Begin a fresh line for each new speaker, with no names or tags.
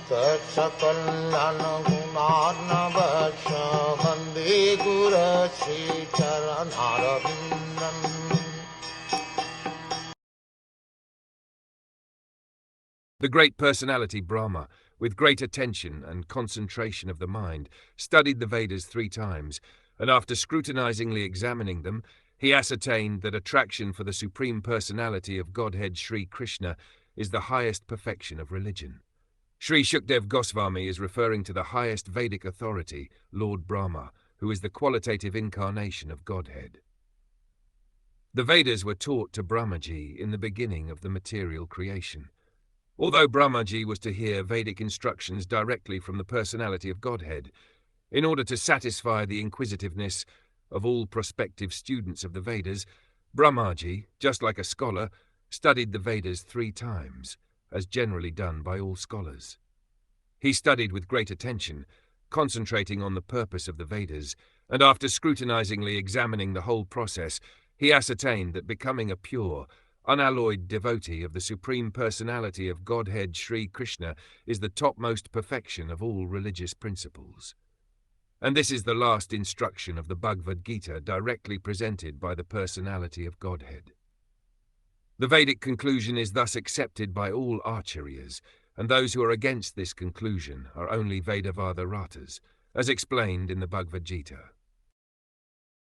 Sakal Gunar Vande Guru Sri Charanaravindan.
The great personality Brahma, with great attention and concentration of the mind, studied the Vedas 3 times, and after scrutinizingly examining them, he ascertained that attraction for the Supreme Personality of Godhead Sri Krishna is the highest perfection of religion. Sri Shukdev Goswami is referring to the highest Vedic authority, Lord Brahma, who is the qualitative incarnation of Godhead. The Vedas were taught to Brahmaji in the beginning of the material creation. Although Brahmaji was to hear Vedic instructions directly from the personality of Godhead, in order to satisfy the inquisitiveness of all prospective students of the Vedas, Brahmaji, just like a scholar, studied the Vedas 3 times, as generally done by all scholars. He studied with great attention, concentrating on the purpose of the Vedas, and after scrutinizingly examining the whole process, he ascertained that becoming a pure, unalloyed devotee of the Supreme Personality of Godhead Sri Krishna is the topmost perfection of all religious principles. And this is the last instruction of the Bhagavad Gita directly presented by the Personality of Godhead. The Vedic conclusion is thus accepted by all Acharyas, and those who are against this conclusion are only Vedavada Ratas, as explained in the Bhagavad Gita.